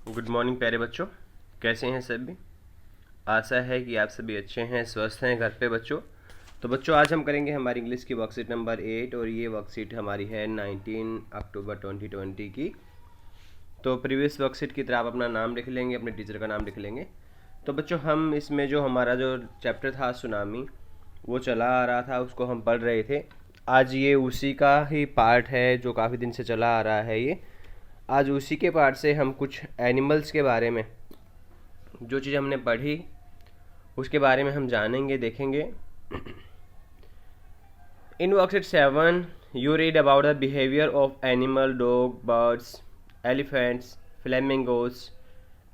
Good morning प्यारे बच्चों, कैसे हैं सभी। आशा है कि आप सभी अच्छे हैं, स्वस्थ हैं घर पे बच्चों। तो बच्चों आज हम करेंगे हमारी इंग्लिश की वर्कशीट नंबर 8 और ये वर्कशीट हमारी है 19 अक्टूबर 2020 की। तो प्रीवियस वर्कशीट की तरह आप अपना नाम लिख लेंगे, अपने टीचर का नाम लिख लेंगे। तो बच्चों हम इसमें जो हमारा जो चैप्टर था सुनामी, वो चला आ रहा था, उसको हम पढ़ रहे थे। आज ये उसी का ही पार्ट है जो काफ़ी दिन से चला आ रहा है ये। आज उसी के पार्ट से हम कुछ एनिमल्स के बारे में, जो चीज़ हमने पढ़ी उसके बारे में हम जानेंगे, देखेंगे। In worksheet 7 you read about the behaviour of animal, dog, birds, elephants, flamingos.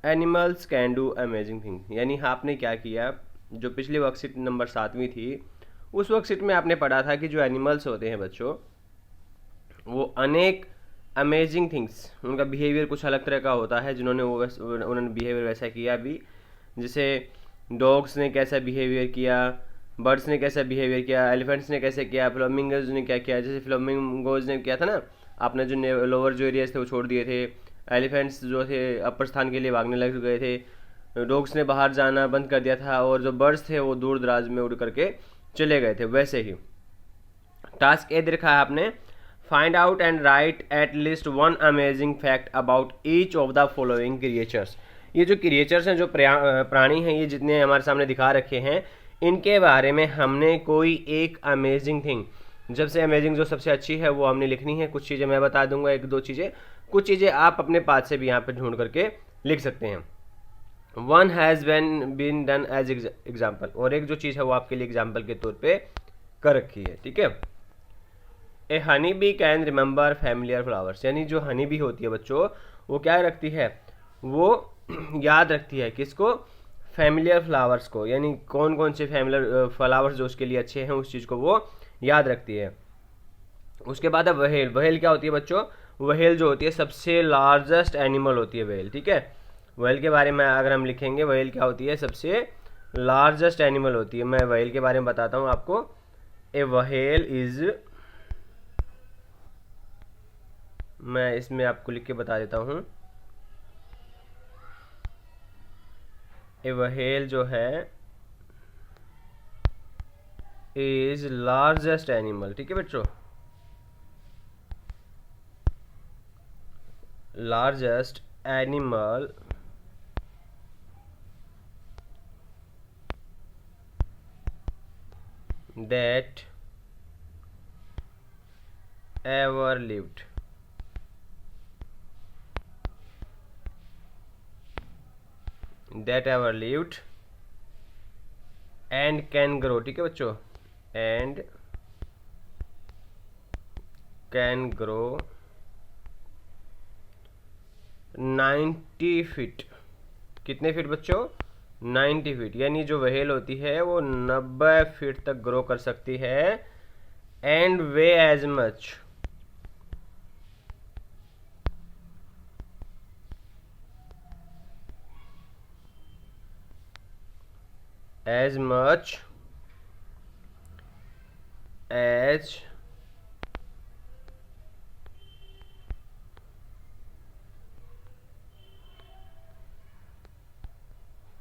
Animals can do amazing thing. यानी आपने क्या किया, जो पिछली वर्कशीट नंबर 7वीं थी उस वर्कशीट में आपने पढ़ा था कि जो एनिमल्स होते हैं बच्चों, वो अनेक अमेजिंग थिंग्स, उनका बिहेवियर कुछ अलग तरह का होता है, जिन्होंने उन्होंने बिहेवियर वैसा किया भी। जैसे डॉग्स ने कैसा बिहेवियर किया, बर्ड्स ने कैसा बिहेवियर किया, एलिफेंट्स ने कैसे किया, फ्लामिंगोज ने क्या किया। जैसे फ्लामिंगोज ने किया था ना, आपने जो लोअर जो एरियाज थे वो छोड़ दिए थे। एलिफेंट्स जो थे अपर स्थान के लिए भागने लग गए थे। डॉग्स ने बाहर जाना बंद कर दिया था, और जो बर्ड्स थे वो दूर दराज में उड़ करके चले गए थे। वैसे ही टास्क ए देखा है आपने, find out and right at least one amazing fact about each of the following creatures. ये जो क्रिएचर्स हैं, जो प्राणी हैं, ये जितने हमारे सामने दिखा रखे हैं, इनके बारे में हमने कोई एक अमेजिंग थिंग, जब से अमेजिंग जो सबसे अच्छी है वो हमने लिखनी है। कुछ चीज़ें मैं बता दूंगा, एक दो चीज़ें, कुछ चीज़ें आप अपने पास से भी यहाँ पर ढूंढ करके लिख सकते हैं। One has been done as example, और एक जो चीज़ है वो आपके लिए एग्जाम्पल के तौर पे कर रखी है, ठीक है। A honey bee can remember familiar flowers. यानी जो हनी बी होती है बच्चों, वो क्या रखती है, वो याद रखती है किसको, फैमिलियर फ्लावर्स को। यानी कौन कौन से फैमिलियर फ्लावर्स जो उसके लिए अच्छे हैं, उस चीज़ को वो याद रखती है। उसके बाद है व्हेल। व्हेल क्या होती है बच्चों, व्हेल जो होती है सबसे लार्जेस्ट एनिमल होती है व्हेल, ठीक है। व्हेल के बारे में अगर हम लिखेंगे, व्हेल क्या होती है, सबसे लार्जेस्ट एनिमल होती है। मैं व्हेल के बारे में बताता हूँ आपको। ए व्हेल इज, मैं इसमें आपको लिख के बता देता हूँ। ए व्हेल जो है इज लार्जेस्ट एनिमल, ठीक है बच्चों। Largest animal that ever lived. That ever lived and can grow, ठीक है बच्चों, एंड कैन ग्रो 90 फीट। कितने फीट बच्चों, 90 फीट। यानी जो व्हेल होती है वो 90 फीट तक ग्रो कर सकती है। And way as much, as much as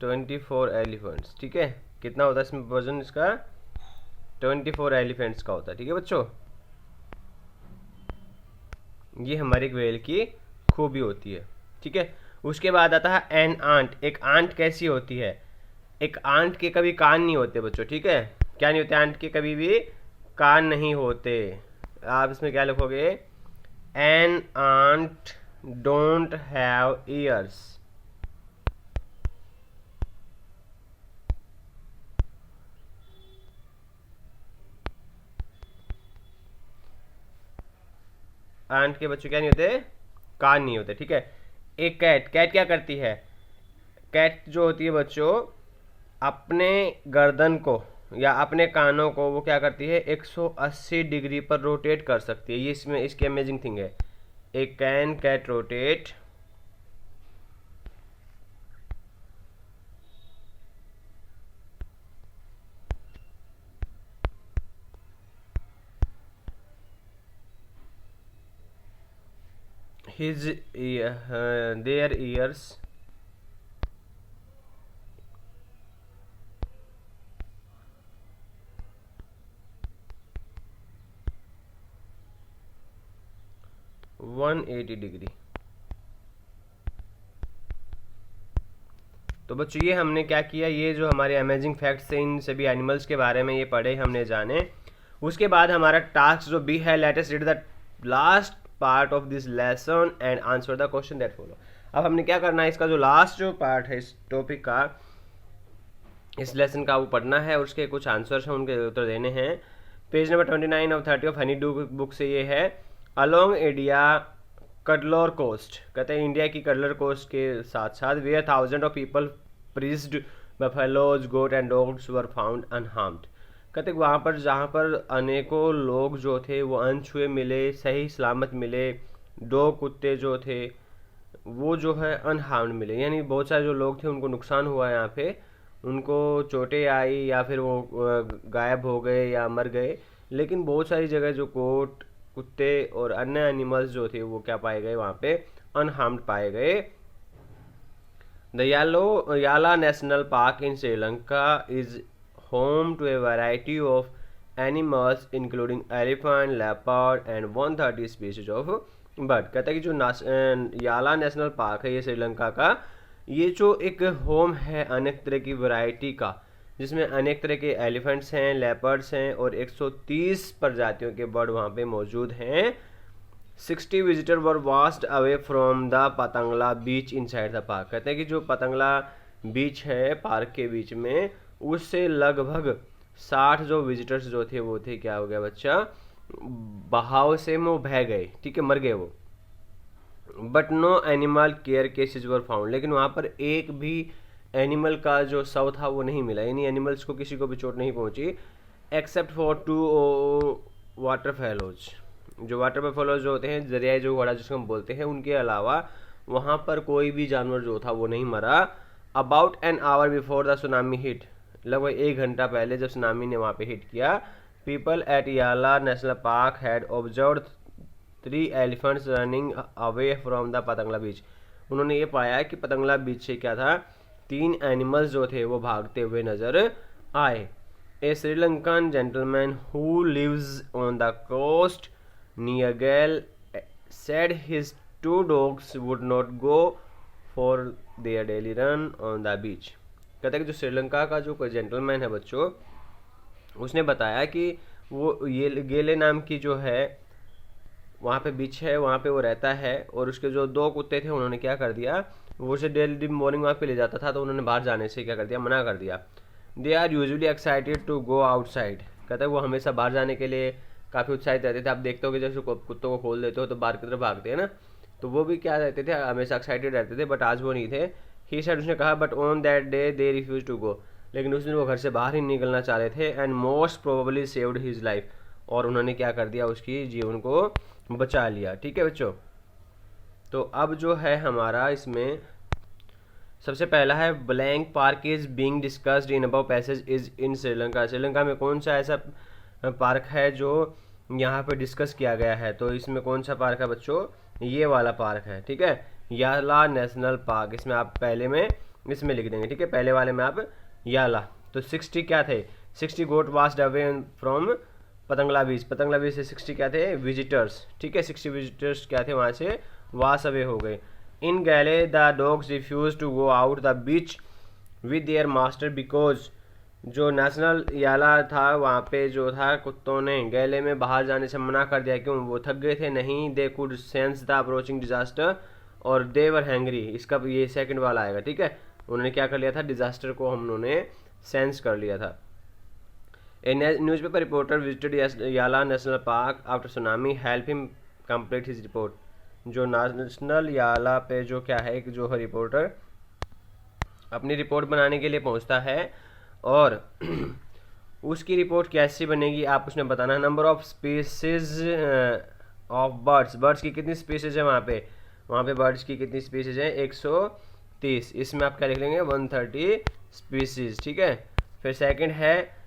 24 elephants, ठीक है। कितना होता है इसमें वजन इसका, 24 एलिफेंट्स का होता है, ठीक है बच्चों। ये हमारी व्हेल की खूबी होती है, ठीक है। उसके बाद आता है एन आंट। एक आंट कैसी होती है, एक आंट के कभी कान नहीं होते बच्चों, ठीक है। क्या नहीं होते, आंट के कभी भी कान नहीं होते। आप इसमें क्या लिखोगे, an ant don't have ears. Ant के बच्चों क्या नहीं होते, कान नहीं होते, ठीक है। एक कैट, कैट क्या करती है, कैट जो होती है बच्चों, अपने गर्दन को या अपने कानों को वो क्या करती है, 180 डिग्री पर रोटेट कर सकती है। ये इसमें इसकी अमेजिंग थिंग है। A can cat rotate his their ears (180°). तो बच्चों ये हमने क्या किया, ये जो हमारे अमेजिंग फैक्ट्स थे इन सभी एनिमल्स के बारे में ये पढ़े हमने, जाने। उसके बाद हमारा टास्क जो बी है, let us read the last part of this lesson and answer the question that follow. अब हमने क्या करना है, इसका जो लास्ट जो पार्ट है इस टॉपिक का, इस लेसन का, वो पढ़ना है और उसके कुछ आंसर्स हैं, उनके उत्तर देने हैं। पेज नंबर 29 और 30 ऑफ हनी डू बुक से ये है। अलोंग इंडिया कडलोर कोस्ट, कहते हैं इंडिया की कडलर कोस्ट के साथ साथ, where thousand of people prized buffaloes goat and dogs were found unharmed. कहते वहाँ पर जहाँ पर अनेकों लोग जो थे वो अनछुए मिले, सही सलामत मिले। डॉग कुत्ते जो थे वो जो है अनहार्म्ड मिले, यानी बहुत सारे जो लोग थे उनको नुकसान हुआ, यहाँ पे उनको चोटें आई या फिर वो गायब हो गए या मर गए। लेकिन बहुत सारी जगह जो कोट कुत्ते और अन्य एनिमल्स जो थे वो क्या पाए गए, वहाँ पे अनहार्म्ड पाए गए। The Yala national park in Sri Lanka is home to a variety of animals including elephant, leopard and 130 species of bird. कहता है कि जो याला नेशनल पार्क है ये श्रीलंका का, ये जो एक होम है अनेक तरह की वैरायटी का, जिसमें अनेक तरह के एलिफेंट्स हैं, लेपर्ड्स हैं और 130 प्रजातियों के बर्ड वहाँ पे मौजूद हैं। 60 visitor were washed away from the Patanangala beach inside the park. कहते हैं कि जो पतंगला बीच है पार्क के बीच में, उससे लगभग 60 जो विजिटर्स जो थे वो थे, क्या हो गया बच्चा, बहाव से वो बह गए, ठीक है, मर गए वो। But no animal care cases were found, लेकिन वहाँ पर एक भी एनिमल का जो शव था वो नहीं मिला, यानी एनिमल्स को किसी को भी चोट नहीं पहुंची, एक्सेप्ट फॉर 2 वाटर फैलोज। जो वाटर बफेलोज जो होते हैं, दरियाई जो घोड़ा जिसको हम बोलते हैं, उनके अलावा वहाँ पर कोई भी जानवर जो था वो नहीं मरा। About an hour before the tsunami hit, लगभग 1 घंटा पहले जब सुनामी ने वहाँ पे हिट किया, people at Yala national park had observed 3 elephants running away from the Patanangala beach. उन्होंने ये पाया कि पतंगला बीच से क्या था, 3 एनिमल्स जो थे वो भागते हुए नजर आए। A Sri Lankan gentleman who lives on the coast near Galle said his 2 dogs would not go for their daily run on the beach। कहता है कि जो श्रीलंका का जो कोई जेंटलमैन है बच्चों, उसने बताया कि वो ये गेले नाम की जो है वहाँ पे बीच है, वहाँ पे वो रहता है, और उसके जो 2 कुत्ते थे उन्होंने क्या कर दिया, वो उसे डेली मॉर्निंग वहाँ पे ले जाता था, तो उन्होंने बाहर जाने से क्या कर दिया, मना कर दिया। They are usually excited to go outside. कहता है वो हमेशा बाहर जाने के लिए काफ़ी उत्साहित रहते थे। आप देखते हो कि जैसे कुत्तों को खोल देते हो तो बाहर की तरफ भागते हैं ना, तो वो भी क्या रहते थे, हमेशा एक्साइटेड रहते थे, बट आज वो नहीं थे। ही सेड, उसने कहा, but on that day they refuse to go, लेकिन उस दिन वो घर से बाहर ही निकलना चाह रहे थे। And most probably saved his life, और उन्होंने क्या कर दिया, उसकी जीवन को बचा लिया। ठीक है बच्चों, तो अब जो है हमारा इसमें सबसे पहला है blank park is being discussed in above passage is in Sri Lanka. Sri Lanka में कौन सा ऐसा पार्क है जो यहाँ पे डिस्कस किया गया है, तो इसमें कौन सा पार्क है बच्चों, ये वाला पार्क है। ठीक है, याला नेशनल पार्क, इसमें आप पहले में इसमें लिख देंगे, ठीक है, पहले वाले में आप याला। तो 60 क्या थे, 60 गोट washed away from Patanangala beach, Patanangala beach से 60 क्या थे, विजिटर्स। ठीक है, 60 विजिटर्स क्या थे, वहाँ से वास अवे हो गए। In Galle the dogs refuse to go out the beach with their master because, जो नेशनल याला था वहाँ पे जो था, कुत्तों ने गैले में बाहर जाने से मना कर दिया, क्यों, वो थक गए थे, नहीं, they could sense the approaching disaster और दे वर हैंग्री। इसका ये सेकंड वाला आएगा। ठीक है, उन्होंने क्या कर लिया था, डिजास्टर को हम उन्होंने सेंस कर लिया था। ए न्यूज़पेपर रिपोर्टर विजिटेड याला national park after tsunami, help him complete his report. जो नेशनल याला पे जो क्या है कि जो रिपोर्टर अपनी रिपोर्ट बनाने के लिए पहुंचता है, और उसकी रिपोर्ट कैसी बनेगी आप उसने बताना। Number of species of birds, birds की कितनी स्पीसीज है वहाँ पे बर्ड्स की कितनी स्पीसीज है, 130। इसमें आप क्या लिख लेंगे, 130 स्पीसीज। ठीक है, फिर सेकंड है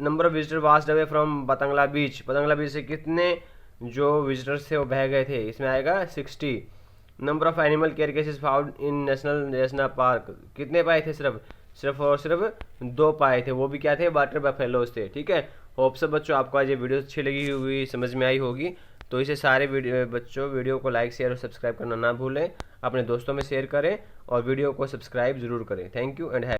number of visitor washed away from Patanangala beach, Patanangala beach से कितने जो विजिटर्स थे वो बह गए थे, इसमें आएगा 60। Number of animal care cases found in national park, कितने पाए थे? सिर्फ और सिर्फ 2 पाए थे, वो भी क्या थे? वाटर बफेलोज थे। ठीक है, होप सब बच्चों आपको आज ये वीडियो अच्छी लगी हुई, समझ में आई होगी। तो इसे सारे वीडियो को लाइक शेयर और सब्सक्राइब करना ना भूलें, अपने दोस्तों में शेयर करें और वीडियो को सब्सक्राइब जरूर करें। Thank you and